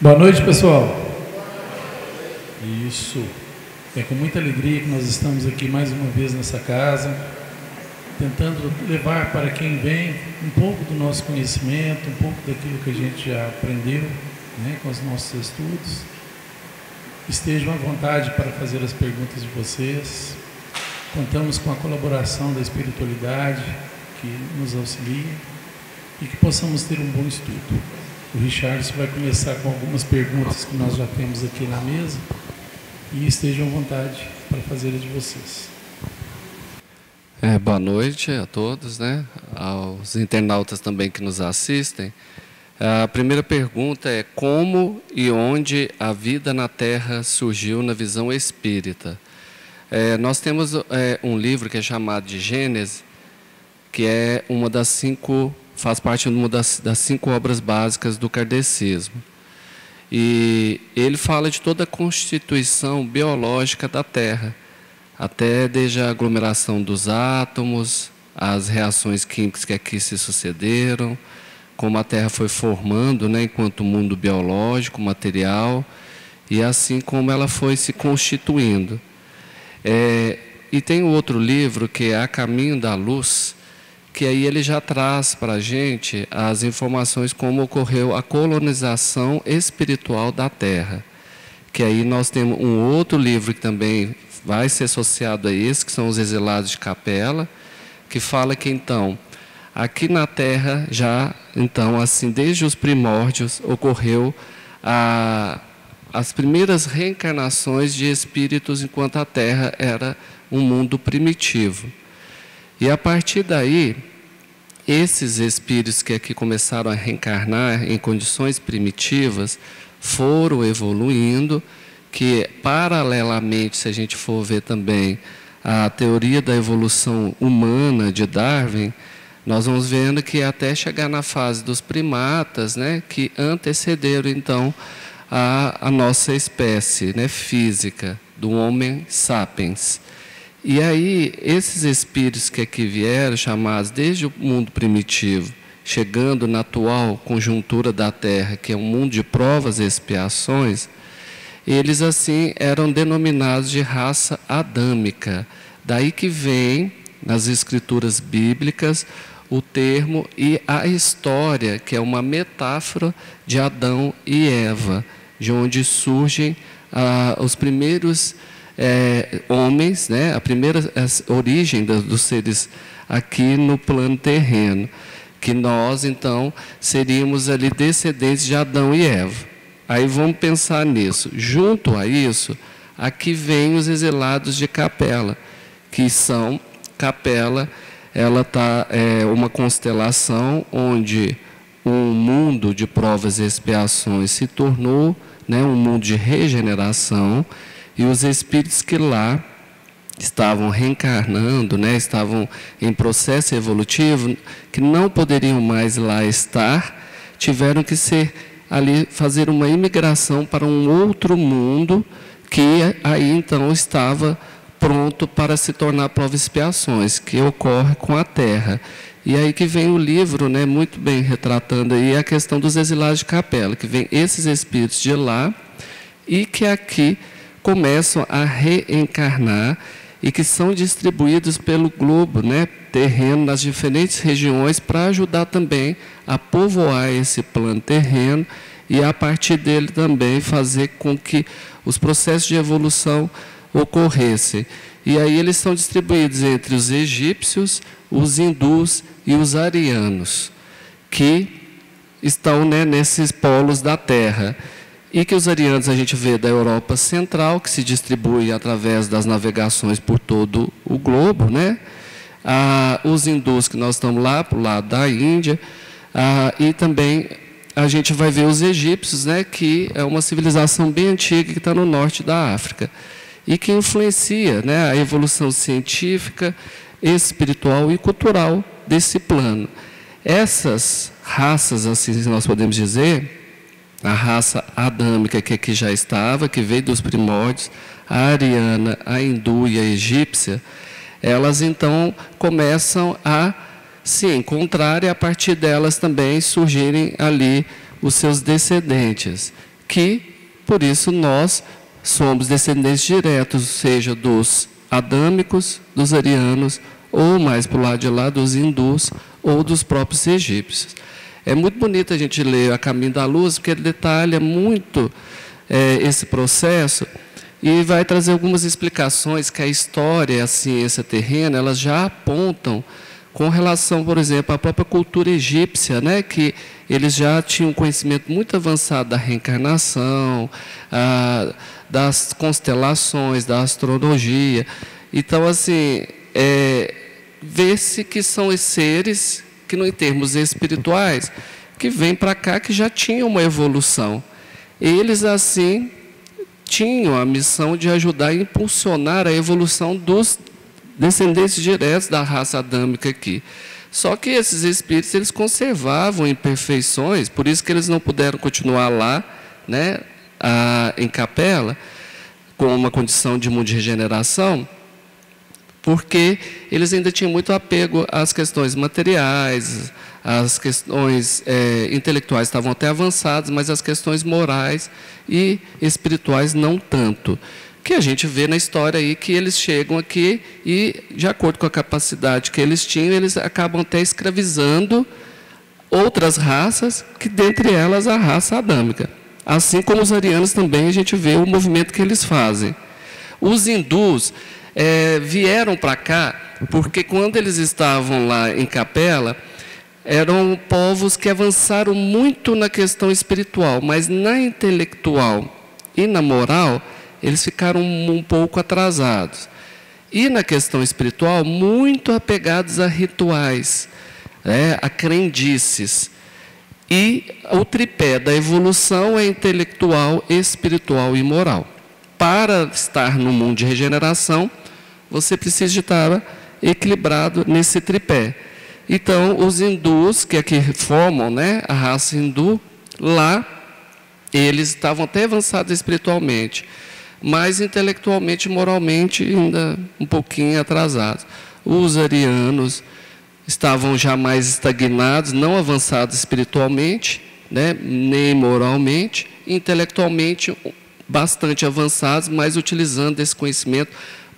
Boa noite, pessoal. Isso. É com muita alegria que nós estamos aqui mais uma vez nessa casa, tentando levar para quem vem um pouco do nosso conhecimento, um pouco daquilo que a gente já aprendeu, né, com os nossos estudos. Estejam à vontade para fazer as perguntas de vocês. Contamos com a colaboração da espiritualidade que nos auxilia e que possamos ter um bom estudo. O Richardson vai começar com algumas perguntas que nós já temos aqui na mesa e estejam à vontade para fazer as de vocês. Boa noite a todos, né? Aos internautas também que nos assistem. A primeira pergunta é: como e onde a vida na Terra surgiu na visão espírita? Nós temos um livro que é chamado de Gênesis, que é uma das 5, faz parte de uma das 5 obras básicas do kardecismo. E ele fala de toda a constituição biológica da Terra, até desde a aglomeração dos átomos, as reações químicas que aqui se sucederam, como a Terra foi formando, né, enquanto mundo biológico, material, e assim como ela foi se constituindo. E tem outro livro que é A Caminho da Luz, que aí ele já traz para a gente as informações como ocorreu a colonização espiritual da Terra. Que aí nós temos um outro livro que também vai ser associado a esse, que são os Exilados de Capela, que fala que então, aqui na Terra já, então, assim, desde os primórdios, ocorreu as primeiras reencarnações de espíritos enquanto a Terra era um mundo primitivo. E a partir daí, esses espíritos que aqui começaram a reencarnar em condições primitivas foram evoluindo, que paralelamente, se a gente for ver também a teoria da evolução humana de Darwin, nós vamos vendo que até chegar na fase dos primatas, né, que antecederam então a nossa espécie, né, física, do Homo sapiens. E aí, esses espíritos que aqui vieram, chamados desde o mundo primitivo, chegando na atual conjuntura da Terra, que é um mundo de provas e expiações, eles assim eram denominados de raça adâmica. Daí que vem, nas escrituras bíblicas, o termo e a história, que é uma metáfora de Adão e Eva, de onde surgem os primeiros homens, né, a primeira origem dos seres aqui no plano terreno, que nós então seríamos ali descendentes de Adão e Eva. Aí vamos pensar nisso. Junto a isso, aqui vem os Exilados de Capela, que são Capela, ela uma constelação onde um mundo de provas e expiações se tornou, né, um mundo de regeneração. E os espíritos que lá estavam reencarnando, né, estavam em processo evolutivo, que não poderiam mais lá estar, tiveram que fazer uma imigração para um outro mundo, que aí então estava pronto para se tornar prova e expiações, que ocorre com a Terra. E aí que vem o livro, né, muito bem retratando aí a questão dos Exilados de Capela, que vem esses espíritos de lá e que aqui começam a reencarnar e que são distribuídos pelo globo, né, terreno, nas diferentes regiões, para ajudar também a povoar esse plano terreno e, a partir dele, também fazer com que os processos de evolução ocorressem. E aí eles são distribuídos entre os egípcios, os hindus e os arianos, que estão, né, nesses polos da Terra. E que os arianos a gente vê da Europa Central, que se distribui através das navegações por todo o globo, né? Os hindus, que nós estamos lá para o lado da Índia, e também a gente vai ver os egípcios, né, que é uma civilização bem antiga que está no norte da África, e que influencia, né, a evolução científica, espiritual e cultural desse plano. Essas raças, assim nós podemos dizer, a raça adâmica que aqui já estava, que veio dos primórdios, a ariana, a hindu e a egípcia, elas então começam a se encontrar e a partir delas também surgirem ali os seus descendentes, que, por isso, nós somos descendentes diretos, seja dos adâmicos, dos arianos, ou mais para o lado de lá, dos hindus, ou dos próprios egípcios. É muito bonito a gente ler A Caminho da Luz, porque ele detalha muito esse processo e vai trazer algumas explicações que a história e a ciência terrena, elas já apontam com relação, por exemplo, à própria cultura egípcia, né, que eles já tinham um conhecimento muito avançado da reencarnação, das constelações, da astrologia. Então, assim, vê-se que são esses seres que, em termos espirituais, que vêm para cá, que já tinham uma evolução. Eles, assim, tinham a missão de ajudar a impulsionar a evolução dos descendentes diretos da raça adâmica aqui. Só que esses espíritos, eles conservavam imperfeições, por isso que eles não puderam continuar lá, né, em Capela, com uma condição de mundo de regeneração, porque eles ainda tinham muito apego às questões materiais, as questões intelectuais estavam até avançadas, mas as questões morais e espirituais não tanto. Que a gente vê na história aí que eles chegam aqui e, de acordo com a capacidade que eles tinham, eles acabam até escravizando outras raças, que dentre elas a raça adâmica. Assim como os arianos também, a gente vê o movimento que eles fazem. Os hindus vieram para cá porque, quando eles estavam lá em Capela, eram povos que avançaram muito na questão espiritual, mas na intelectual e na moral, eles ficaram um pouco atrasados. E na questão espiritual, muito apegados a rituais, a crendices. E o tripé da evolução é intelectual, espiritual e moral. Para estar no mundo de regeneração, você precisa estar equilibrado nesse tripé. Então, os hindus, que aqui formam, né, a raça hindu, lá, eles estavam até avançados espiritualmente, mas intelectualmente e moralmente ainda um pouquinho atrasados. Os arianos estavam já mais estagnados, não avançados espiritualmente, né, nem moralmente, intelectualmente bastante avançados, mas utilizando esse conhecimento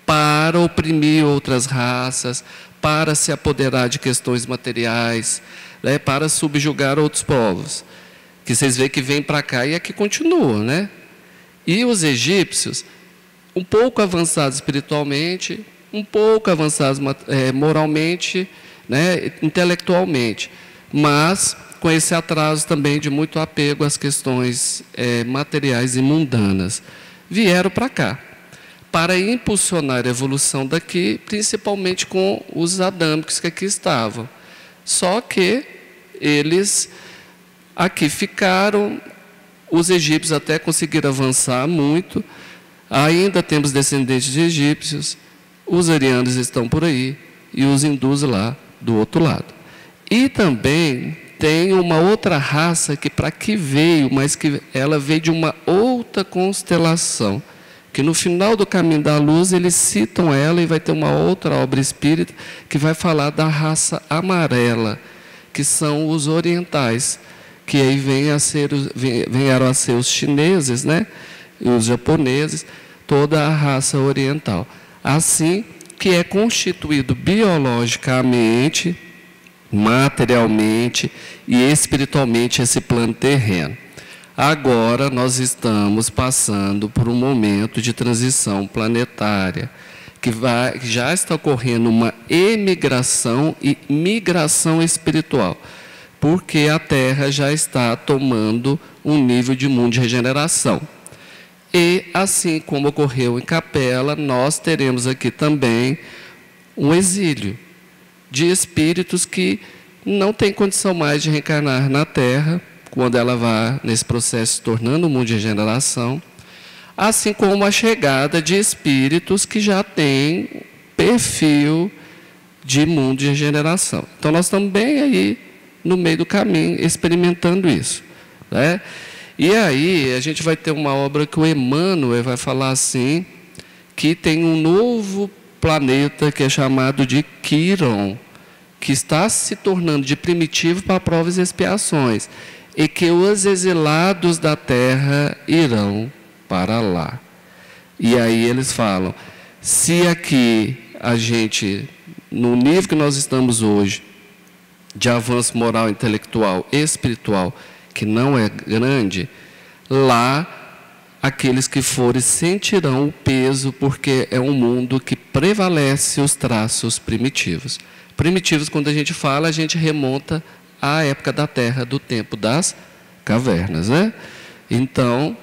para oprimir outras raças, para se apoderar de questões materiais, né, para subjugar outros povos. Que vocês veem que vem para cá e aqui continua, né? E os egípcios, um pouco avançados espiritualmente, um pouco avançados moralmente, né, intelectualmente, mas com esse atraso também de muito apego às questões materiais e mundanas, vieram para cá, para impulsionar a evolução daqui, principalmente com os adâmicos que aqui estavam. Só que eles aqui ficaram. Os egípcios até conseguiram avançar muito, ainda temos descendentes de egípcios, os arianos estão por aí, e os hindus lá do outro lado. E também tem uma outra raça que para que veio, mas que ela veio de uma outra constelação, que no final do Caminho da Luz eles citam ela, e vai ter uma outra obra espírita que vai falar da raça amarela, que são os orientais, que aí vieram a ser os chineses, né, e os japoneses, toda a raça oriental. Assim que é constituído biologicamente, materialmente e espiritualmente esse plano terreno. Agora nós estamos passando por um momento de transição planetária, que já está ocorrendo uma emigração e migração espiritual, porque a Terra já está tomando um nível de mundo de regeneração. E, assim como ocorreu em Capela, nós teremos aqui também um exílio de espíritos que não têm condição mais de reencarnar na Terra, quando ela vai nesse processo se tornando um mundo de regeneração, assim como a chegada de espíritos que já têm perfil de mundo de regeneração. Então, nós estamos bem aí no meio do caminho, experimentando isso, né? E aí, a gente vai ter uma obra que o Emmanuel vai falar assim, que tem um novo planeta que é chamado de Quiron, que está se tornando de primitivo para provas e expiações. e que os exilados da terra irão para lá. E aí eles falam, se aqui a gente, no nível que nós estamos hoje, de avanço moral, intelectual e espiritual, que não é grande, lá aqueles que forem sentirão o peso, porque é um mundo que prevalece os traços primitivos. Primitivos, quando a gente remonta à época da Terra, do tempo das cavernas, né? Então,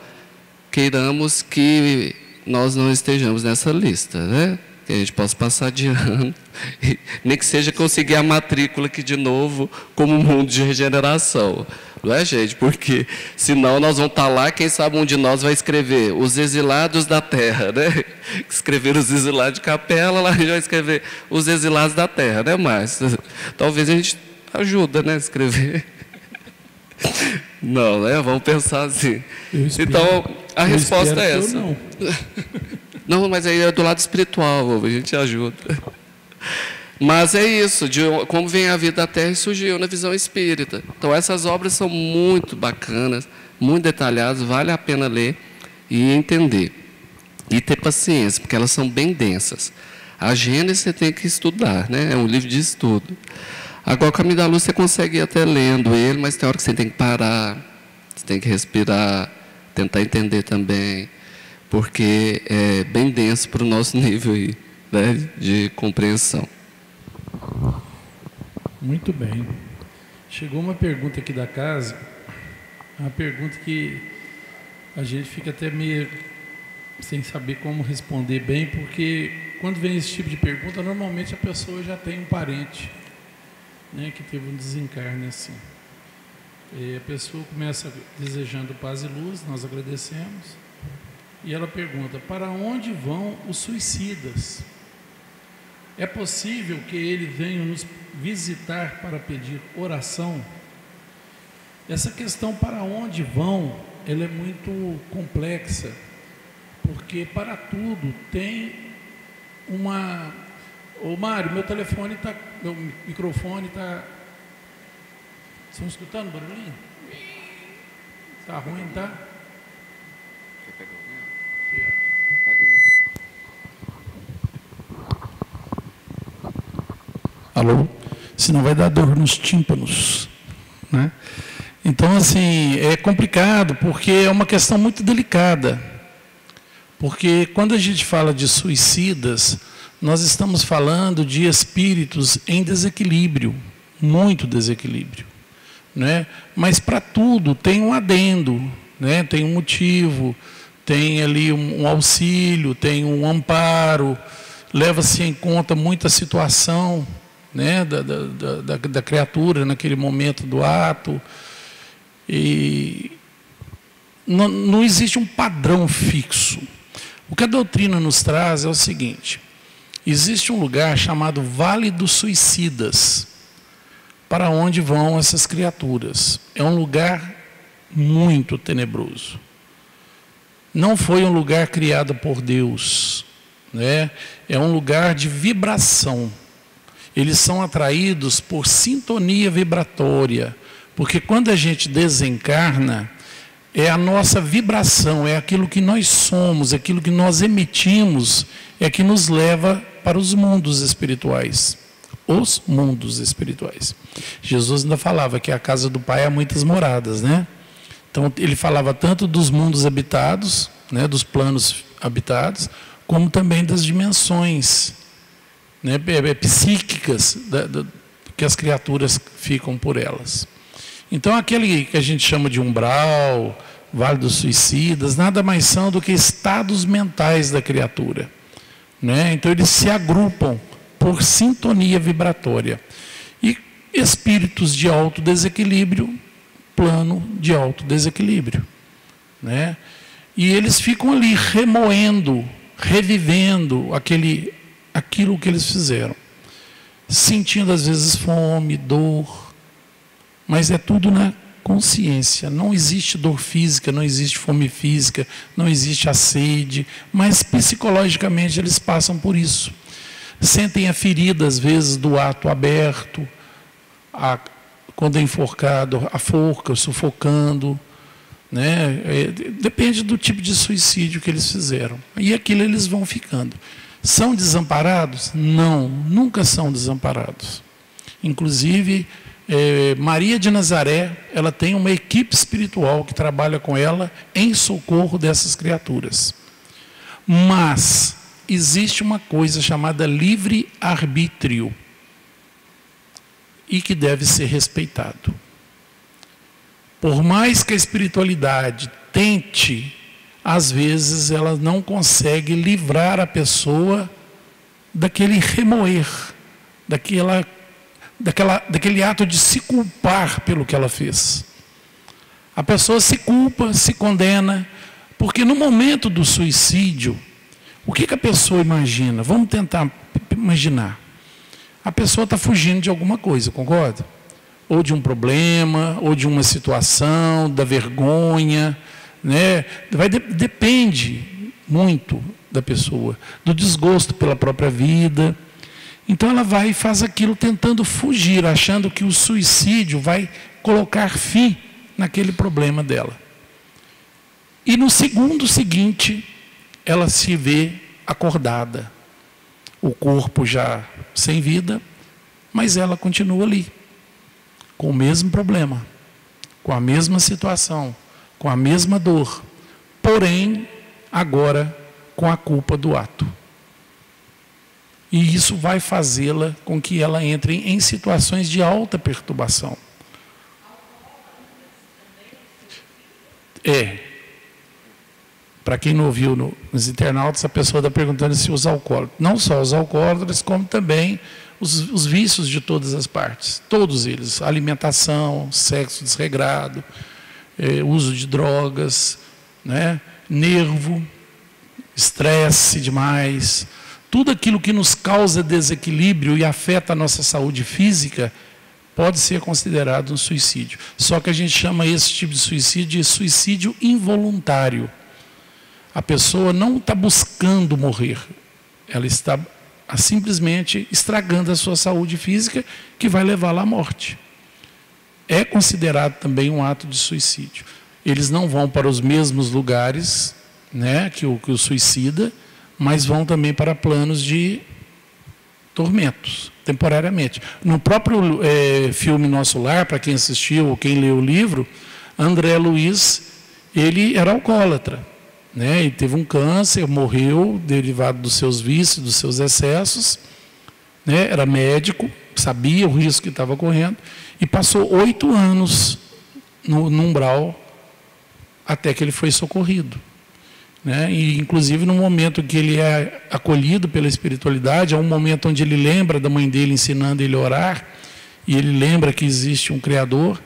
queiramos que nós não estejamos nessa lista, né? Que a gente possa passar de ano, nem que seja conseguir a matrícula aqui de novo, como um mundo de regeneração. Não é, gente? Porque senão nós vamos estar lá, quem sabe um de nós vai escrever os exilados da terra, né? Escrever os exilados de Capela, lá a gente vai escrever os exilados da terra, né, Márcio? Talvez a gente ajuda, né, a escrever. Não, né? Vamos pensar assim. Então, a resposta é essa. Não, mas aí é do lado espiritual, a gente ajuda. Mas é isso, de como vem a vida da Terra e surgiu na visão espírita. Então, essas obras são muito bacanas, muito detalhadas, vale a pena ler e entender. E ter paciência, porque elas são bem densas. A Gênesis você tem que estudar, né? É um livro de estudo. Agora, o Caminho da Luz você consegue ir até lendo ele, mas tem hora que você tem que parar, você tem que respirar, tentar entender também, porque é bem denso para o nosso nível aí, né, de compreensão. Muito bem. Chegou uma pergunta aqui da casa, uma pergunta que a gente fica até meio sem saber como responder bem, porque quando vem esse tipo de pergunta, normalmente a pessoa já tem um parente, né, que teve um desencarne assim. E a pessoa começa desejando paz e luz, nós agradecemos, e ela pergunta, para onde vão os suicidas? É possível que eles venham nos visitar para pedir oração? Essa questão para onde vão, ela é muito complexa, porque para tudo tem uma... Ô Mário, meu telefone está, meu microfone está... Estão escutando o barulhinho? Está ruim, tá? Alô? Senão vai dar dor nos tímpanos, né? Então, assim, é complicado, porque é uma questão muito delicada. Porque quando a gente fala de suicidas, nós estamos falando de espíritos em desequilíbrio, muito desequilíbrio, né? Mas para tudo tem um adendo, né? Tem um motivo, tem ali um auxílio, tem um amparo, leva-se em conta muita situação, né, da criatura naquele momento do ato. E não existe um padrão fixo. O que a doutrina nos traz é o seguinte: existe um lugar chamado Vale dos Suicidas, para onde vão essas criaturas. É um lugar muito tenebroso. Não foi um lugar criado por Deus, né? É um lugar de vibração. Eles são atraídos por sintonia vibratória, porque quando a gente desencarna, é a nossa vibração, é aquilo que nós somos, aquilo que nós emitimos, é que nos leva para os mundos espirituais. Os mundos espirituais. Jesus ainda falava que a casa do Pai há muitas moradas, né? Então, ele falava tanto dos mundos habitados, né, dos planos habitados, como também das dimensões, né, psíquicas que as criaturas ficam por elas. Então, aquele que a gente chama de umbral, Vale dos Suicidas, nada mais são do que estados mentais da criatura, né? Então, eles se agrupam por sintonia vibratória. E espíritos de alto desequilíbrio, plano de alto desequilíbrio, né? E eles ficam ali remoendo, revivendo aquilo que eles fizeram, sentindo às vezes fome, dor, mas é tudo na consciência. Não existe dor física, não existe fome física, não existe a sede, mas psicologicamente eles passam por isso. Sentem a ferida às vezes do ato aberto, quando é enforcado, a forca, sufocando, né? Depende do tipo de suicídio que eles fizeram. E aquilo eles vão ficando. São desamparados? Não, nunca são desamparados. Inclusive, Maria de Nazaré, ela tem uma equipe espiritual que trabalha com ela em socorro dessas criaturas. Mas existe uma coisa chamada livre-arbítrio e que deve ser respeitado. Por mais que a espiritualidade tente, às vezes ela não consegue livrar a pessoa daquele remoer, daquele ato de se culpar pelo que ela fez. A pessoa se culpa, se condena, porque no momento do suicídio, o que a pessoa imagina? Vamos tentar imaginar. A pessoa está fugindo de alguma coisa, concorda? Ou de um problema, ou de uma situação, da vergonha, né? Depende muito da pessoa, do desgosto pela própria vida. Então ela vai e faz aquilo tentando fugir, achando que o suicídio vai colocar fim naquele problema dela. E no segundo seguinte, ela se vê acordada. O corpo já sem vida, mas ela continua ali, com o mesmo problema, com a mesma situação, com a mesma dor, porém, agora com a culpa do ato. E isso vai fazê-la com que ela entre em situações de alta perturbação. Para quem não ouviu nos internautas, a pessoa está perguntando se os alcoólatras, não só os alcoólatras, como também os vícios de todas as partes, todos eles, alimentação, sexo desregrado, uso de drogas, né, nervo, estresse demais, tudo aquilo que nos causa desequilíbrio e afeta a nossa saúde física, pode ser considerado um suicídio. Só que a gente chama esse tipo de suicídio involuntário. A pessoa não está buscando morrer, ela está simplesmente estragando a sua saúde física, que vai levá-la à morte. É considerado também um ato de suicídio. Eles não vão para os mesmos lugares, né, que o suicida, mas vão também para planos de tormentos, temporariamente. No próprio filme Nosso Lar, para quem assistiu ou quem leu o livro, André Luiz, ele era alcoólatra. Né, ele teve um câncer, morreu derivado dos seus vícios, dos seus excessos, né, era médico, sabia o risco que estava correndo, e passou 8 anos no umbral até que ele foi socorrido. Né, e inclusive no momento que ele é acolhido pela espiritualidade, é um momento onde ele lembra da mãe dele ensinando ele a orar, e ele lembra que existe um Criador,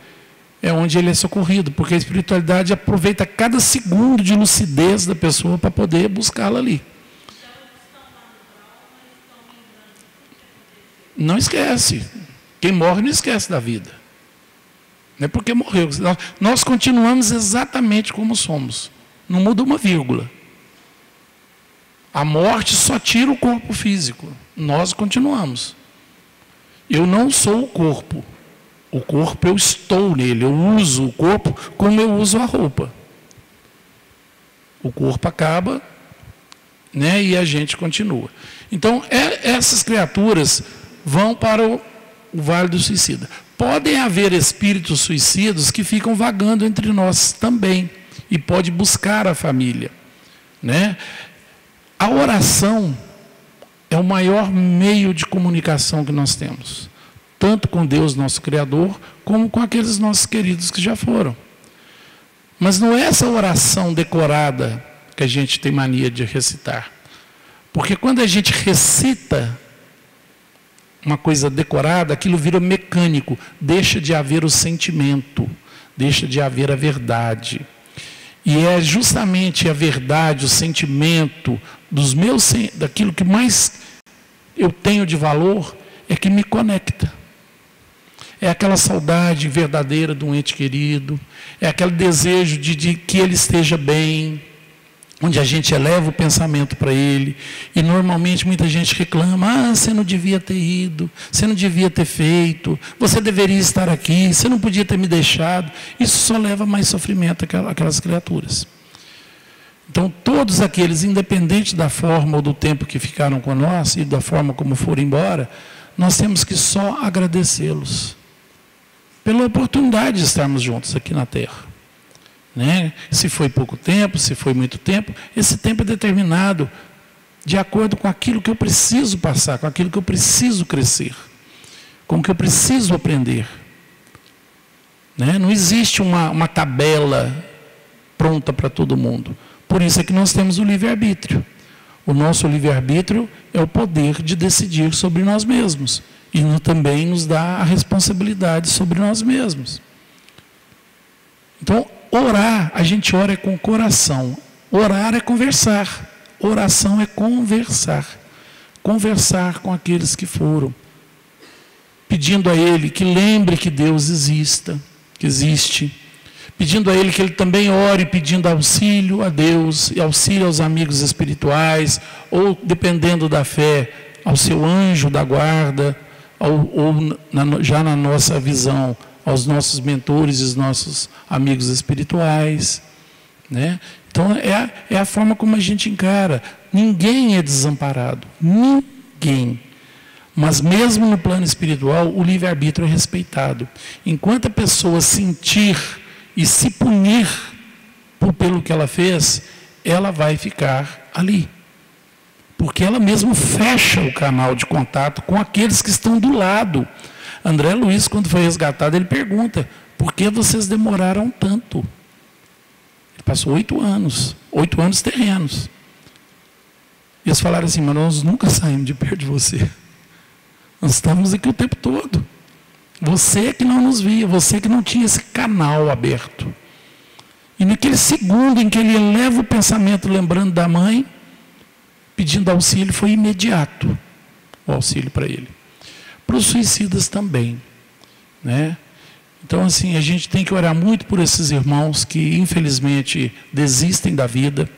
é onde ele é socorrido, porque a espiritualidade aproveita cada segundo de lucidez da pessoa para poder buscá-la ali. Não esquece. Quem morre não esquece da vida. Não é porque morreu. Nós continuamos exatamente como somos. Não muda uma vírgula. A morte só tira o corpo físico. Nós continuamos. Eu não sou o corpo. O corpo, eu estou nele, eu uso o corpo como eu uso a roupa. O corpo acaba, né, e a gente continua. Então, essas criaturas vão para o Vale do Suicida. Podem haver espíritos suicidas que ficam vagando entre nós também, e pode buscar a família. Né? A oração é o maior meio de comunicação que nós temos. Tanto com Deus, nosso Criador, como com aqueles nossos queridos que já foram. Mas não é essa oração decorada que a gente tem mania de recitar. Porque quando a gente recita uma coisa decorada, aquilo vira mecânico, deixa de haver o sentimento, deixa de haver a verdade. E é justamente a verdade, o sentimento daquilo que mais eu tenho de valor, é que me conecta. É aquela saudade verdadeira de um ente querido, é aquele desejo de que ele esteja bem, onde a gente eleva o pensamento para Ele, e normalmente muita gente reclama: você não devia ter ido, você não devia ter feito, você deveria estar aqui, você não podia ter me deixado. Isso só leva mais sofrimento àquelas criaturas. Então, todos aqueles, independente da forma ou do tempo que ficaram com nós, e da forma como foram embora, nós temos que só agradecê-los pela oportunidade de estarmos juntos aqui na Terra. Né? Se foi pouco tempo, se foi muito tempo, esse tempo é determinado de acordo com aquilo que eu preciso passar, com aquilo que eu preciso crescer, com o que eu preciso aprender. Né? Não existe uma tabela pronta para todo mundo. Por isso é que nós temos o livre-arbítrio. O nosso livre-arbítrio é o poder de decidir sobre nós mesmos. E também nos dá a responsabilidade sobre nós mesmos. Então, orar, a gente ora com o coração. Orar é conversar. Oração é conversar. Conversar com aqueles que foram. Pedindo a Ele que lembre que Deus que existe. Pedindo a Ele que Ele também ore, pedindo auxílio a Deus e auxílio aos amigos espirituais, ou, dependendo da fé, ao seu anjo da guarda, já na nossa visão, aos nossos mentores e os nossos amigos espirituais. Né? Então, é a forma como a gente encara. Ninguém é desamparado. Ninguém. Mas mesmo no plano espiritual, o livre-arbítrio é respeitado. Enquanto a pessoa sentir e se punir pelo que ela fez, ela vai ficar ali. Porque ela mesmo fecha o canal de contato com aqueles que estão do lado. André Luiz, quando foi resgatado, ele pergunta: por que vocês demoraram tanto? Ele passou 8 anos, 8 anos terrenos. E eles falaram assim: mas nós nunca saímos de perto de você. Nós estávamos aqui o tempo todo. Você que não nos via, você que não tinha esse canal aberto. E naquele segundo em que ele eleva o pensamento lembrando da mãe, pedindo auxílio, foi imediato o auxílio para ele. Para os suicidas também. Né? Então, assim, a gente tem que orar muito por esses irmãos que, infelizmente, desistem da vida,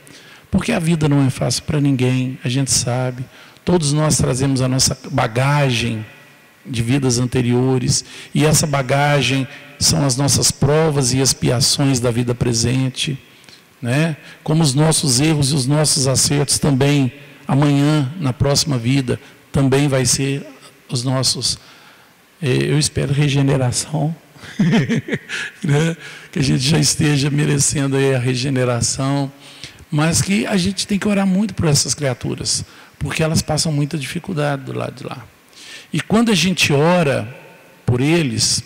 porque a vida não é fácil para ninguém, a gente sabe. Todos nós trazemos a nossa bagagem de vidas anteriores, e essa bagagem são as nossas provas e expiações da vida presente, né? Como os nossos erros e os nossos acertos também, amanhã, na próxima vida, também vai ser os nossos, eu espero, regeneração, né? Que a gente já esteja merecendo aí a regeneração, mas que a gente tem que orar muito por essas criaturas, porque elas passam muita dificuldade do lado de lá. E quando a gente ora por eles,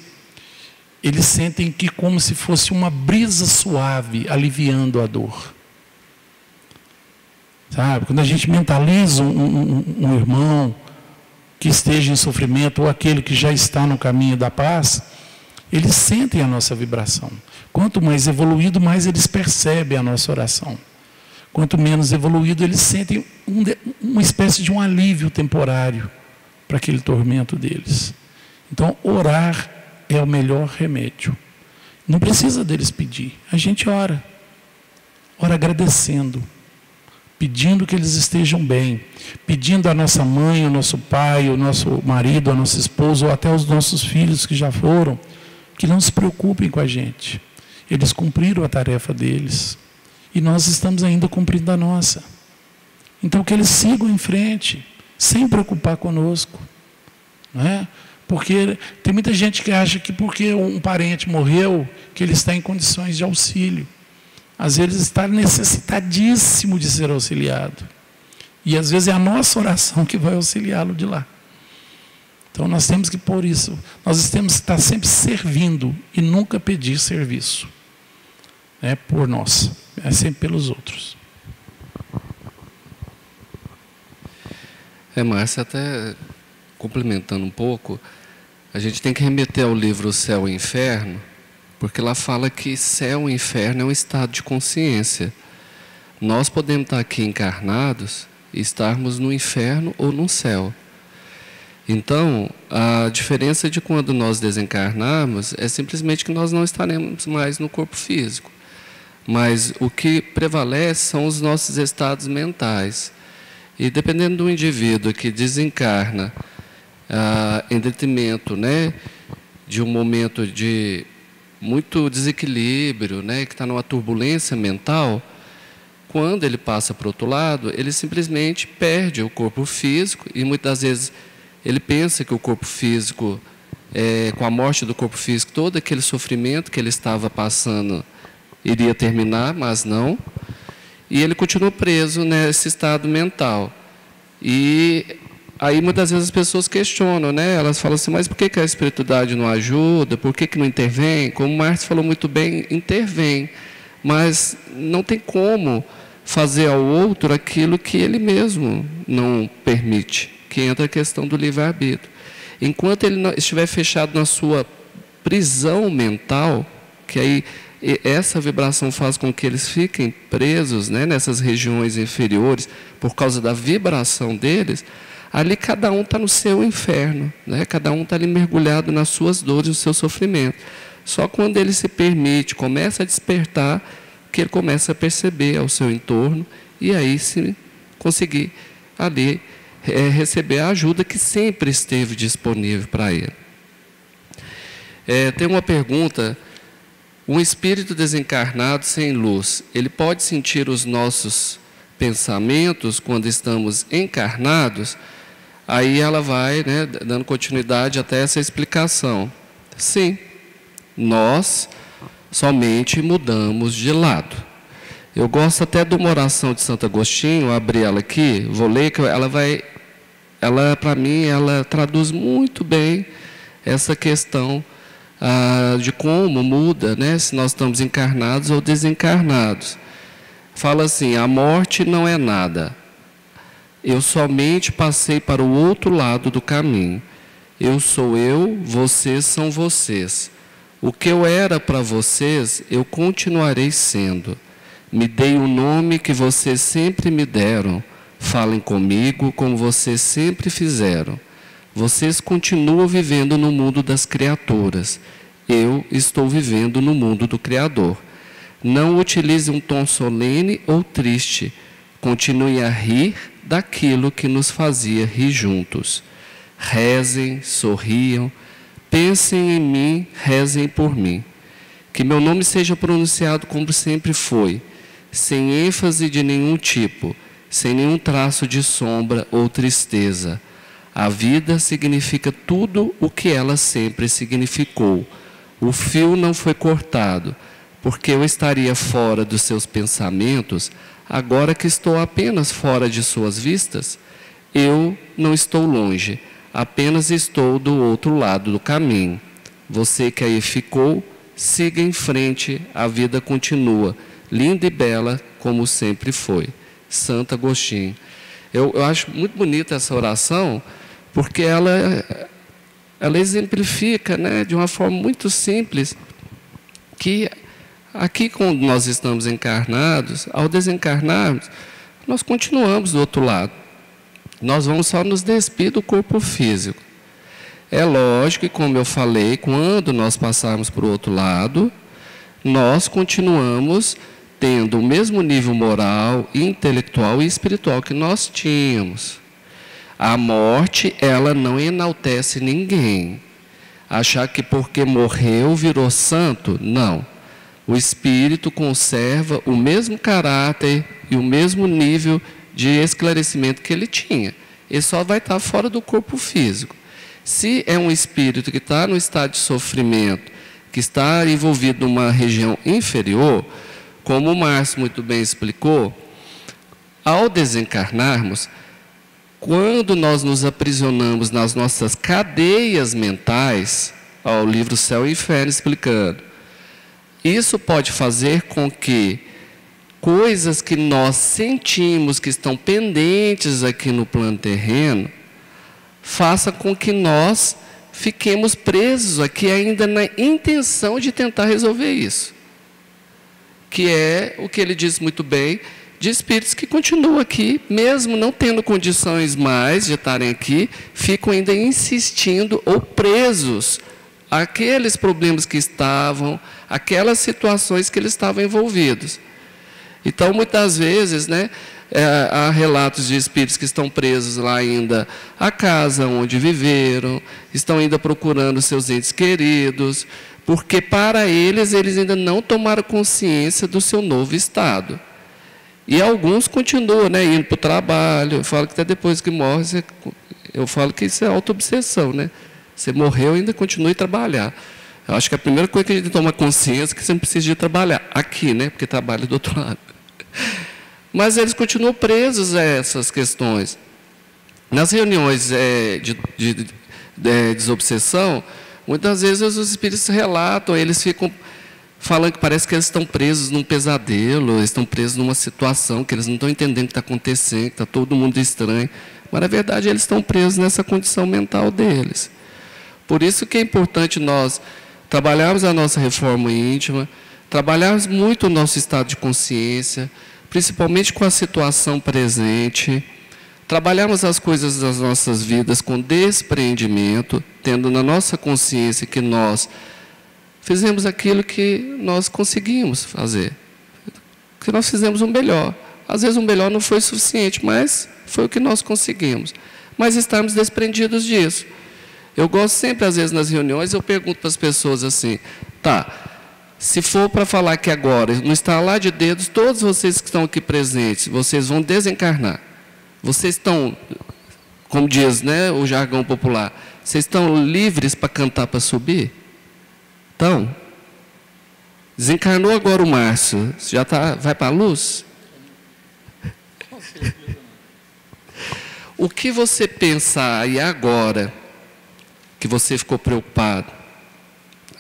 eles sentem que como se fosse uma brisa suave aliviando a dor. Sabe? Quando a gente mentaliza um irmão que esteja em sofrimento, ou aquele que já está no caminho da paz, eles sentem a nossa vibração. Quanto mais evoluído, mais eles percebem a nossa oração. Quanto menos evoluído, eles sentem uma espécie de um alívio temporário para aquele tormento deles. Então, orar é o melhor remédio. Não precisa deles pedir. A gente ora. Ora agradecendo. Pedindo que eles estejam bem. Pedindo à nossa mãe, ao nosso pai, ao nosso marido, à nossa esposa, ou até aos nossos filhos que já foram, que não se preocupem com a gente. Eles cumpriram a tarefa deles. E nós estamos ainda cumprindo a nossa. Então, que eles sigam em frente, sem preocupar conosco. Não é? Porque tem muita gente que acha que porque um parente morreu, que ele está em condições de auxílio. Às vezes está necessitadíssimo de ser auxiliado. E às vezes é a nossa oração que vai auxiliá-lo de lá. Então nós temos que pôr isso. Nós temos que estar sempre servindo e nunca pedir serviço. É por nós, é sempre pelos outros. Márcia, até complementando um pouco, a gente tem que remeter ao livro O Céu e o Inferno, porque lá fala que céu e inferno é um estado de consciência. Nós podemos estar aqui encarnados e estarmos no inferno ou no céu. Então, a diferença de quando nós desencarnarmos é simplesmente que nós não estaremos mais no corpo físico. mas o que prevalece são os nossos estados mentais. E dependendo do indivíduo que desencarna em detrimento, né, de um momento de muito desequilíbrio, né, que está numa turbulência mental, quando ele passa para o outro lado, ele simplesmente perde o corpo físico e muitas vezes ele pensa que o corpo físico, com a morte do corpo físico, todo aquele sofrimento que ele estava passando iria terminar, mas não. E ele continua preso nesse estado mental. E aí muitas vezes as pessoas questionam, né? Elas falam assim, mas por que a espiritualidade não ajuda? Por que não intervém? Como o Márcio falou muito bem, intervém. Mas não tem como fazer ao outro aquilo que ele mesmo não permite, que entra a questão do livre-arbítrio. Enquanto ele não estiver fechado na sua prisão mental, que aí essa vibração faz com que eles fiquem presos, né, nessas regiões inferiores, por causa da vibração deles, ali cada um está no seu inferno, né? Cada um está ali mergulhado nas suas dores, no seu sofrimento. Só quando ele se permite, começa a despertar, que ele começa a perceber ao seu entorno, e aí se conseguir ali receber a ajuda que sempre esteve disponível para ele. Tem uma pergunta: um espírito desencarnado sem luz, ele pode sentir os nossos pensamentos quando estamos encarnados? Aí ela vai, né, dando continuidade até essa explicação. Sim, nós somente mudamos de lado. Eu gosto até de uma oração de Santo Agostinho, vou abrir ela aqui, vou ler, que ela para mim, ela traduz muito bem essa questão de como muda, né, se nós estamos encarnados ou desencarnados. Fala assim: a morte não é nada. Eu somente passei para o outro lado do caminho. Eu sou eu, vocês são vocês. O que eu era para vocês, eu continuarei sendo. Me dei o nome que vocês sempre me deram. Falem comigo como vocês sempre fizeram. Vocês continuam vivendo no mundo das criaturas. Eu estou vivendo no mundo do Criador. Não utilize um tom solene ou triste. Continue a rir daquilo que nos fazia rir juntos. Rezem, sorriam, pensem em mim, rezem por mim. Que meu nome seja pronunciado como sempre foi, sem ênfase de nenhum tipo, sem nenhum traço de sombra ou tristeza. A vida significa tudo o que ela sempre significou. O fio não foi cortado, porque eu estaria fora dos seus pensamentos, agora que estou apenas fora de suas vistas. Eu não estou longe, apenas estou do outro lado do caminho. Você que aí ficou, siga em frente, a vida continua, linda e bela como sempre foi. Santo Agostinho. Eu acho muito bonita essa oração, porque ela exemplifica, né, de uma forma muito simples, que aqui, quando nós estamos encarnados, ao desencarnarmos, nós continuamos do outro lado. Nós vamos só nos despir do corpo físico. É lógico que, como eu falei, quando nós passarmos para o outro lado, nós continuamos tendo o mesmo nível moral, intelectual e espiritual que nós tínhamos. A morte, ela não enaltece ninguém. Achar que porque morreu virou santo, não. O espírito conserva o mesmo caráter e o mesmo nível de esclarecimento que ele tinha. Ele só vai estar fora do corpo físico. Se é um espírito que está no estado de sofrimento, que está envolvido numa região inferior, como o Márcio muito bem explicou, ao desencarnarmos, quando nós nos aprisionamos nas nossas cadeias mentais, ao livro Céu e Inferno explicando, isso pode fazer com que coisas que nós sentimos que estão pendentes aqui no plano terreno, faça com que nós fiquemos presos aqui ainda na intenção de tentar resolver isso. Que é o que ele diz muito bem, de espíritos que continuam aqui, mesmo não tendo condições mais de estarem aqui, ficam ainda insistindo ou presos aqueles problemas que estavam, aquelas situações que eles estavam envolvidos. Então, muitas vezes, né, há relatos de espíritos que estão presos lá ainda à casa onde viveram, estão ainda procurando seus entes queridos, porque para eles ainda não tomaram consciência do seu novo estado. E alguns continuam, né, indo para o trabalho. Eu falo que até depois que morre, eu falo que isso é auto-obsessão, né? Você morreu e ainda continua a trabalhar. Eu acho que a primeira coisa que a gente toma consciência é que você não precisa de trabalhar aqui, né? Porque trabalha do outro lado. Mas eles continuam presos a essas questões. Nas reuniões de desobsessão, muitas vezes os espíritos relatam, eles ficam falando que parece que eles estão presos num pesadelo, eles estão presos numa situação que eles não estão entendendo o que está acontecendo, que está todo mundo estranho. Mas, na verdade, eles estão presos nessa condição mental deles. Por isso que é importante nós trabalharmos a nossa reforma íntima, trabalharmos muito o nosso estado de consciência, principalmente com a situação presente, trabalharmos as coisas das nossas vidas com despreendimento, tendo na nossa consciência que nós fizemos aquilo que nós conseguimos fazer, que nós fizemos o melhor. Às vezes o melhor não foi suficiente, mas foi o que nós conseguimos. Mas estarmos desprendidos disso. Eu gosto sempre, às vezes, nas reuniões, eu pergunto para as pessoas assim, tá, se for para falar que agora, no estalar de dedos, todos vocês que estão aqui presentes, vocês vão desencarnar. Vocês estão, como diz, né, o jargão popular, vocês estão livres para cantar, para subir? Então, desencarnou agora o Márcio, já vai para a luz? O que você pensar aí agora, que você ficou preocupado?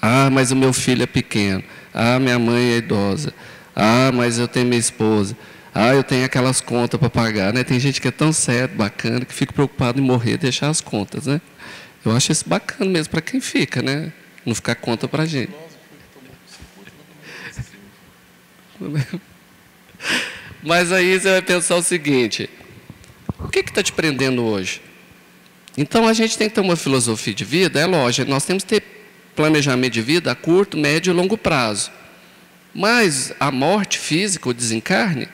Ah, mas o meu filho é pequeno. Ah, minha mãe é idosa. Ah, mas eu tenho minha esposa. Ah, eu tenho aquelas contas para pagar, né? Tem gente que é tão sério, bacana, que fica preocupado em morrer e deixar as contas, né? Eu acho isso bacana mesmo para quem fica, né? Não ficar conta para a gente. Mas aí você vai pensar o seguinte, o que está te prendendo hoje? Então, a gente tem que ter uma filosofia de vida, é lógico, nós temos que ter planejamento de vida a curto, médio e longo prazo. Mas a morte física, o desencarne,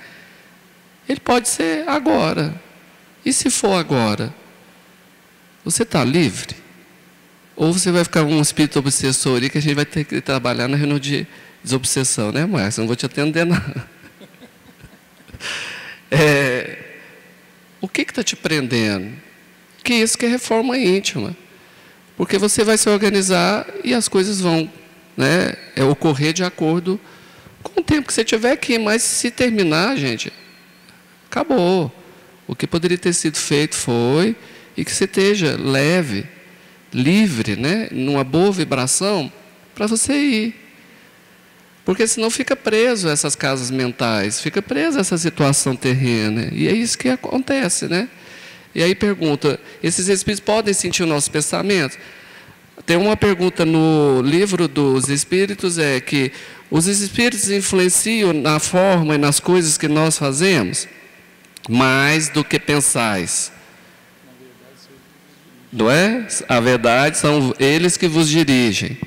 ele pode ser agora. E se for agora, você está livre? Ou você vai ficar um espírito obsessor aí que a gente vai ter que trabalhar na reunião de desobsessão, né, Márcio? Não vou te atender, não. O que está te prendendo? Que isso que é reforma íntima. Porque você vai se organizar e as coisas vão, né, ocorrer de acordo com o tempo que você tiver aqui. Mas se terminar, gente, acabou. O que poderia ter sido feito foi, e que você esteja leve, livre, né, numa boa vibração, para você ir. Porque senão fica preso a essas casas mentais, fica preso a essa situação terrena. E é isso que acontece, né? E aí pergunta, esses espíritos podem sentir o nosso pensamento? Tem uma pergunta no livro dos espíritos, é que os espíritos influenciam na forma e nas coisas que nós fazemos? Mais do que pensais. Não é? A verdade são eles que vos dirigem.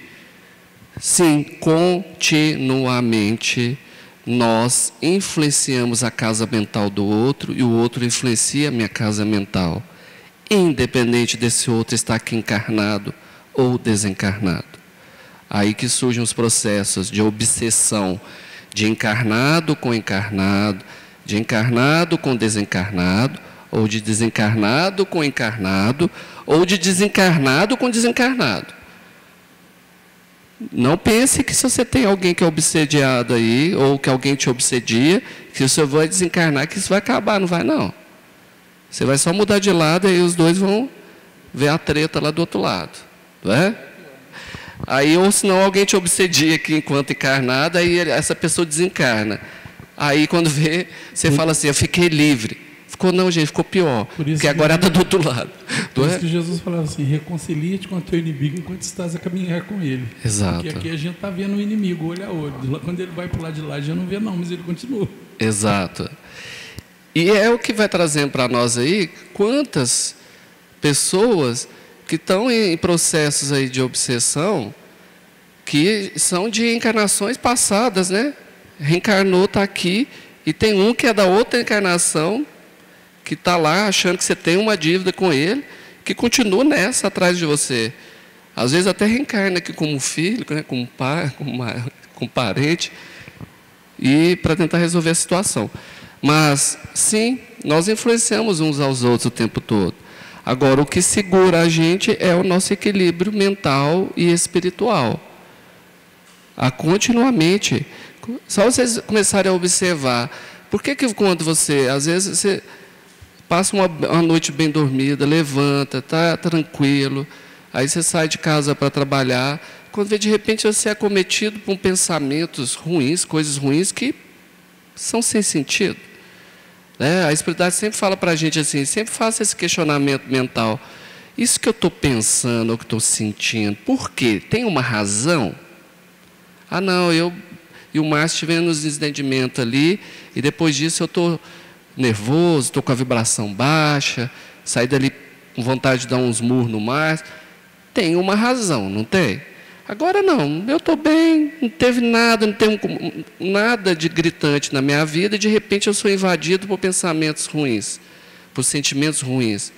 Sim, continuamente nós influenciamos a casa mental do outro e o outro influencia a minha casa mental, independente desse outro estar aqui encarnado ou desencarnado. Aí que surgem os processos de obsessão, de encarnado com encarnado, de encarnado com desencarnado, ou de desencarnado com encarnado, ou de desencarnado com desencarnado. Não pense que se você tem alguém que é obsediado aí, ou que alguém te obsedia, que você vai desencarnar, que isso vai acabar, não vai não. Você vai só mudar de lado e aí os dois vão ver a treta lá do outro lado. Não é? Aí, ou senão alguém te obsedia aqui enquanto encarnado, aí essa pessoa desencarna. Aí quando vê, você fala assim, eu fiquei livre. Ficou não, gente, ficou pior, porque agora está do outro lado. Por isso que Jesus falava assim, reconcilia-te com o teu inimigo enquanto estás a caminhar com ele. Exato. Porque aqui a gente está vendo o inimigo, olho a olho. Quando ele vai para o lado de lá, a gente não vê não, mas ele continua. Exato. E é o que vai trazendo para nós aí, quantas pessoas que estão em processos aí de obsessão, que são de encarnações passadas, né? Reencarnou, está aqui, e tem um que é da outra encarnação, que está lá achando que você tem uma dívida com ele, que continua nessa atrás de você. Às vezes até reencarna aqui como filho, né? Como pai, como parente, e para tentar resolver a situação. Mas, sim, nós influenciamos uns aos outros o tempo todo. Agora, o que segura a gente é o nosso equilíbrio mental e espiritual. Continuamente. Só vocês começarem a observar. Por que quando você, às vezes, você passa uma noite bem dormida, levanta, está tranquilo, aí você sai de casa para trabalhar, quando vê, de repente você é acometido por pensamentos ruins, coisas ruins que são sem sentido. A espiritualidade sempre fala para a gente assim, sempre faça esse questionamento mental. Isso que eu estou pensando, ou que estou sentindo, por quê? Tem uma razão? Ah, não, eu e o Márcio tivemos desentendimento ali, e depois disso eu estou nervoso, estou com a vibração baixa, saí dali com vontade de dar uns murros no Márcio. Tem uma razão, não tem? Agora não, eu estou bem, não teve nada, não tem nada de gritante na minha vida, e de repente eu sou invadido por pensamentos ruins, por sentimentos ruins,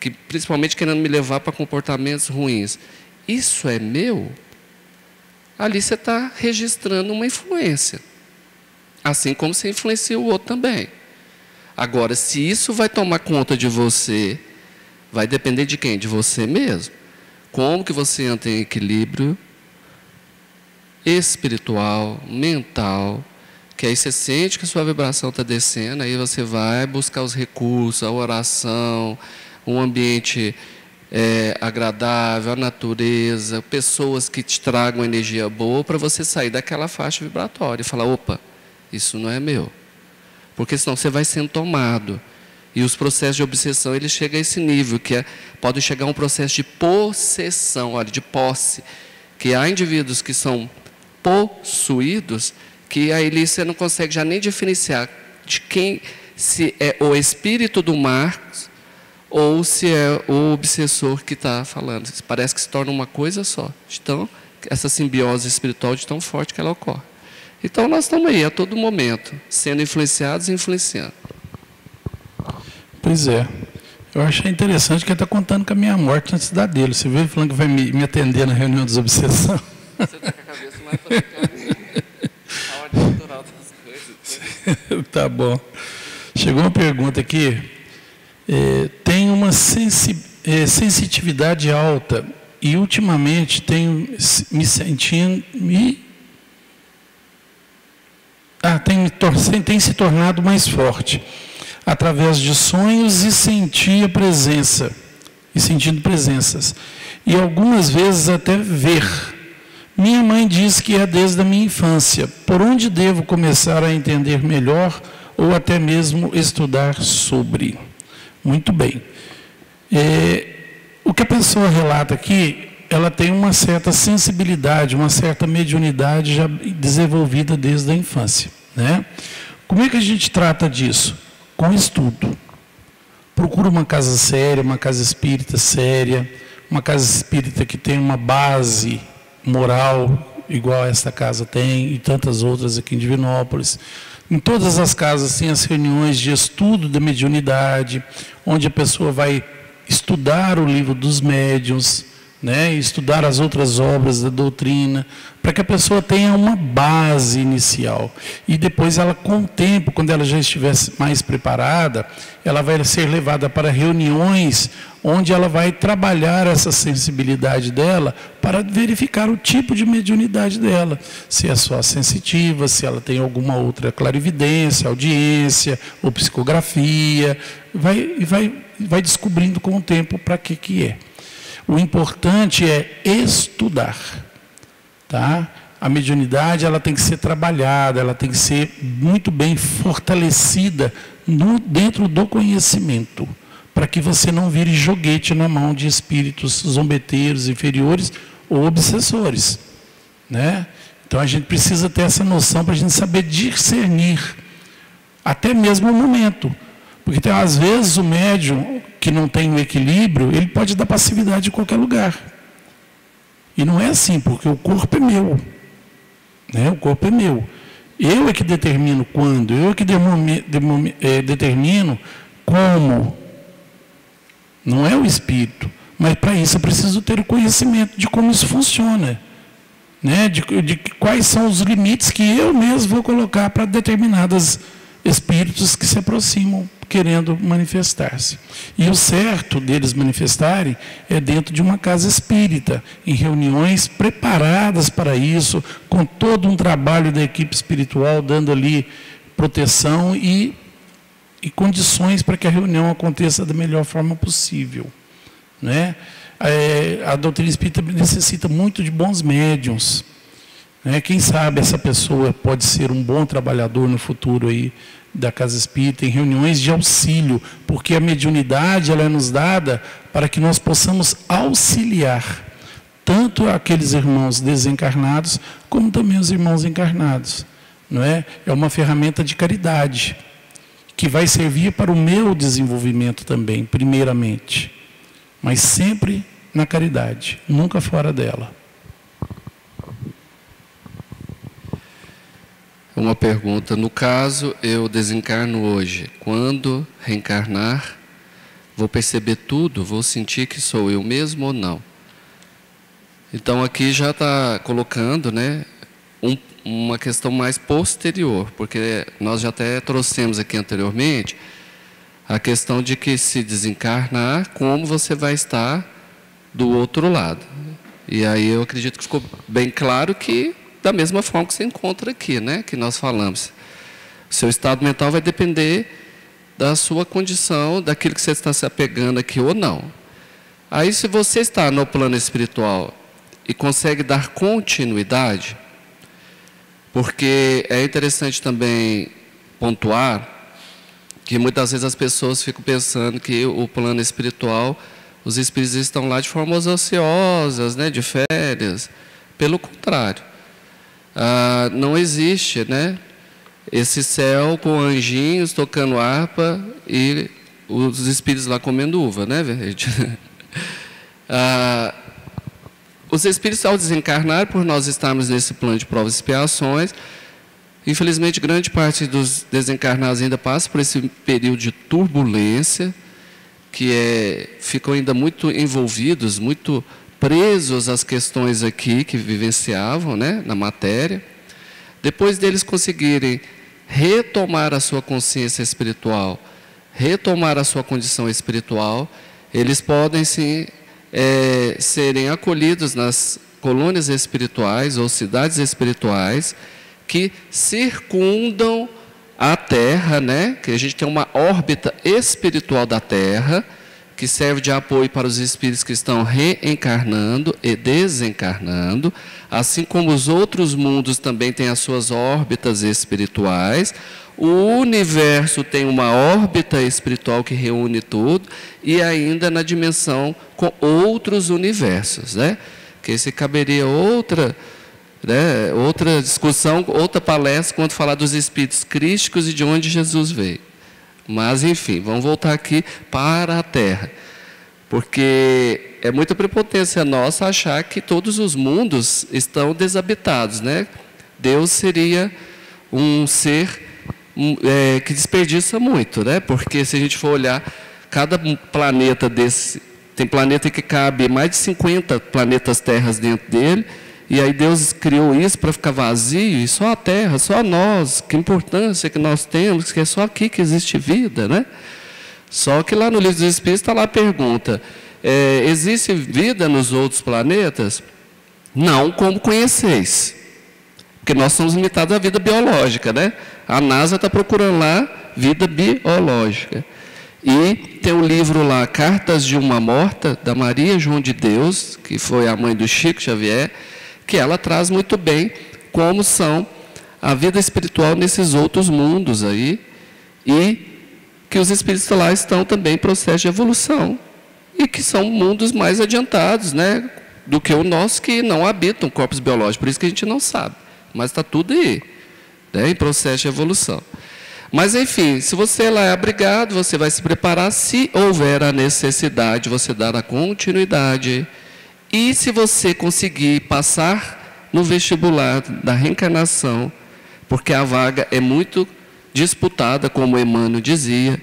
que principalmente querendo me levar para comportamentos ruins. Isso é meu? Ali você está registrando uma influência, assim como você influencia o outro também. Agora, se isso vai tomar conta de você, vai depender de quem? De você mesmo. Como que você entra em equilíbrio espiritual, mental, que aí você sente que a sua vibração está descendo, aí você vai buscar os recursos, a oração, um ambiente agradável, a natureza, pessoas que te tragam energia boa, para você sair daquela faixa vibratória e falar, opa, isso não é meu. Porque senão você vai sendo tomado. E os processos de obsessão, eles chegam a esse nível, que podem chegar a um processo de possessão, olha, de posse. Que há indivíduos que são possuídos, que aí você não consegue já nem diferenciar de quem, se é o espírito do Marcos, ou se é o obsessor que está falando. Parece que se torna uma coisa só. Então, essa simbiose espiritual de tão forte que ela ocorre. Então, nós estamos aí, a todo momento, sendo influenciados e influenciando. Pois é. Eu achei interessante que ele está contando com a minha morte antes da dele. Você veio falando que vai me atender na reunião dos obsessão. Você está com a cabeça mais para a ordem natural das coisas. Tá bom. Chegou uma pergunta aqui. Tenho uma sensitividade alta e ultimamente tenho me sentindo... tem se tornado mais forte, através de sonhos e sentindo presenças, e algumas vezes até ver. Minha mãe diz que é desde a minha infância. Por onde devo começar a entender melhor ou até mesmo estudar sobre? Muito bem. O que a pessoa relata aqui, ela tem uma certa sensibilidade, uma certa mediunidade já desenvolvida desde a infância, né? Como é que a gente trata disso? Com estudo. Procura uma casa séria, uma casa espírita séria, uma casa espírita que tem uma base moral, igual esta casa tem, e tantas outras aqui em Divinópolis. Em todas as casas tem as reuniões de estudo da mediunidade, onde a pessoa vai estudar o livro dos médiuns, né, estudar as outras obras da doutrina, para que a pessoa tenha uma base inicial. E depois ela, com o tempo, quando ela já estiver mais preparada, ela vai ser levada para reuniões onde ela vai trabalhar essa sensibilidade dela para verificar o tipo de mediunidade dela. Se é só sensitiva, se ela tem alguma outra clarividência, audiência ou psicografia. Vai descobrindo com o tempo para que é. O importante é estudar, tá? A mediunidade, ela tem que ser trabalhada, ela tem que ser muito bem fortalecida dentro do conhecimento, para que você não vire joguete na mão de espíritos zombeteiros, inferiores ou obsessores, né? Então a gente precisa ter essa noção para a gente saber discernir, até mesmo o momento. Porque às vezes o médium que não tem o equilíbrio, ele pode dar passividade em qualquer lugar. E não é assim, porque o corpo é meu. Né? O corpo é meu. Eu é que determino quando, eu é que determino como. Não é o espírito. Mas para isso eu preciso ter o conhecimento de como isso funciona. Né? De quais são os limites que eu mesmo vou colocar para determinados espíritos que se aproximam querendo manifestar-se. E o certo deles manifestarem é dentro de uma casa espírita, em reuniões preparadas para isso, com todo um trabalho da equipe espiritual, dando ali proteção e condições para que a reunião aconteça da melhor forma possível. Né? A doutrina espírita necessita muito de bons médiuns. Né? Quem sabe essa pessoa pode ser um bom trabalhador no futuro aí da casa espírita, em reuniões de auxílio, porque a mediunidade ela é nos dada para que nós possamos auxiliar tanto aqueles irmãos desencarnados, como também os irmãos encarnados. Não é? É uma ferramenta de caridade, que vai servir para o meu desenvolvimento também, primeiramente. Mas sempre na caridade, nunca fora dela. Uma pergunta. No caso, eu desencarno hoje. Quando reencarnar, vou perceber tudo? Vou sentir que sou eu mesmo ou não? Então, aqui já está colocando, né, uma questão mais posterior, porque nós já até trouxemos aqui anteriormente a questão de que se desencarnar, como você vai estar do outro lado. E aí eu acredito que ficou bem claro que da mesma forma que você encontra aqui, né, que nós falamos. O seu estado mental vai depender da sua condição, daquilo que você está se apegando aqui ou não. Aí, se você está no plano espiritual e consegue dar continuidade, porque é interessante também pontuar que muitas vezes as pessoas ficam pensando que o plano espiritual, os espíritos estão lá de formas ociosas, né, de férias. Pelo contrário. Não existe, né, esse céu com anjinhos tocando harpa e os espíritos lá comendo uva, né, verde? Os espíritos, ao desencarnar, por nós estarmos nesse plano de provas e expiações, infelizmente grande parte dos desencarnados ainda passa por esse período de turbulência, que ficam ainda muito envolvidos, muito presos às questões aqui que vivenciavam, né, na matéria. Depois deles conseguirem retomar a sua consciência espiritual, retomar a sua condição espiritual, eles podem sim serem acolhidos nas colônias espirituais ou cidades espirituais que circundam a Terra, né, que a gente tem uma órbita espiritual da Terra, que serve de apoio para os espíritos que estão reencarnando e desencarnando, assim como os outros mundos também têm as suas órbitas espirituais. O universo tem uma órbita espiritual que reúne tudo, e ainda na dimensão com outros universos, né? Que esse caberia outra discussão, outra palestra, quando falar dos espíritos crísticos e de onde Jesus veio. Mas, enfim, vamos voltar aqui para a Terra. Porque é muita prepotência nossa achar que todos os mundos estão desabitados, né? Deus seria um ser que desperdiça muito, né? Porque se a gente for olhar, cada planeta desse, tem planeta que cabe mais de 50 planetas terras dentro dele, e aí Deus criou isso para ficar vazio, e só a Terra, só nós, que importância que nós temos, que é só aqui que existe vida, né? Só que lá no Livro dos Espíritos está lá a pergunta, existe vida nos outros planetas? Não como conheceis, porque nós somos limitados à vida biológica, né? A NASA está procurando lá vida biológica. E tem um livro lá, Cartas de uma Morta, da Maria João de Deus, que foi a mãe do Chico Xavier, que ela traz muito bem como são a vida espiritual nesses outros mundos aí, e que os espíritos lá estão também em processo de evolução, e que são mundos mais adiantados, né, do que o nosso, que não habitam corpos biológicos, por isso que a gente não sabe, mas está tudo aí, né, em processo de evolução. Mas, enfim, se você lá é abrigado, você vai se preparar, se houver a necessidade, você dar a continuidade. E se você conseguir passar no vestibular da reencarnação, porque a vaga é muito disputada, como Emmanuel dizia,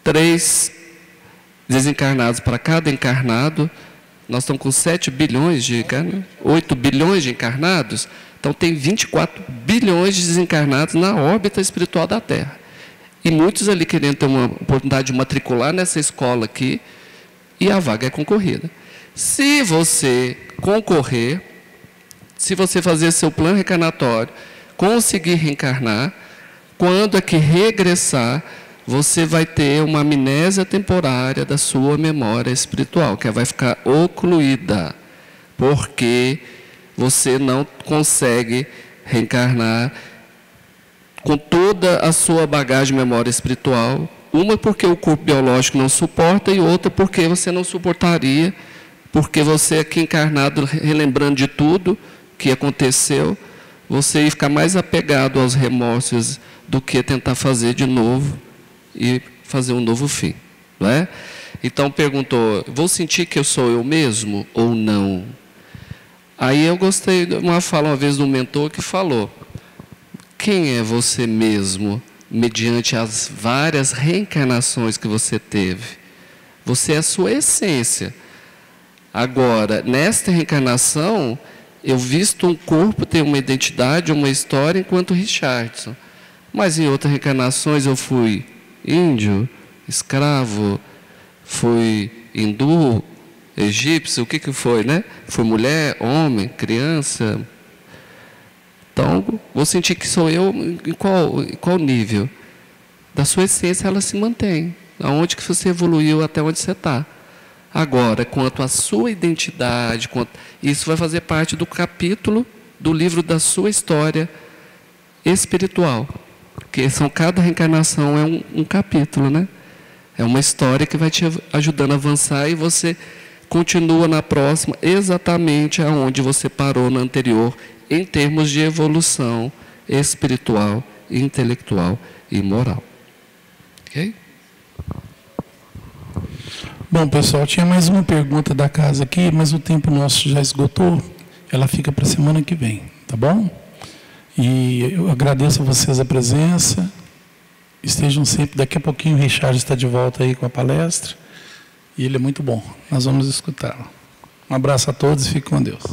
3 desencarnados para cada encarnado. Nós estamos com 7 bilhões de encarnados, 8 bilhões de encarnados, então tem 24 bilhões de desencarnados na órbita espiritual da Terra. E muitos ali querendo ter uma oportunidade de matricular nessa escola aqui, e a vaga é concorrida. Se você concorrer, se você fazer seu plano reencarnatório, conseguir reencarnar, quando é que regressar, você vai ter uma amnésia temporária da sua memória espiritual, que vai ficar ocluída, porque você não consegue reencarnar com toda a sua bagagem de memória espiritual. Uma porque o corpo biológico não suporta, e outra porque você não suportaria, porque você aqui encarnado, relembrando de tudo que aconteceu, você ia ficar mais apegado aos remorsos do que tentar fazer de novo e fazer um novo fim, não é? Então perguntou, vou sentir que eu sou eu mesmo ou não? Aí eu gostei de uma fala uma vez de um mentor que falou, quem é você mesmo mediante as várias reencarnações que você teve? Você é a sua essência. Agora, nesta reencarnação, eu visto um corpo, tenho uma identidade, uma história enquanto Richardson. Mas em outras reencarnações eu fui índio, escravo, fui hindu, egípcio, o que foi, né? Fui mulher, homem, criança. Então, vou sentir que sou eu em qual nível? Da sua essência ela se mantém. Aonde que você evoluiu até onde você está. Agora, quanto à sua identidade, isso vai fazer parte do capítulo do livro da sua história espiritual. Porque cada reencarnação é um capítulo, né? É uma história que vai te ajudando a avançar e você continua na próxima exatamente aonde você parou na anterior, em termos de evolução espiritual, intelectual e moral. Ok? Bom, pessoal, tinha mais uma pergunta da casa aqui, mas o tempo nosso já esgotou. Ela fica para a semana que vem, tá bom? E eu agradeço a vocês a presença. Estejam sempre. Daqui a pouquinho o Richard está de volta aí com a palestra. E ele é muito bom. Nós vamos escutá-lo. Um abraço a todos e fiquem com Deus.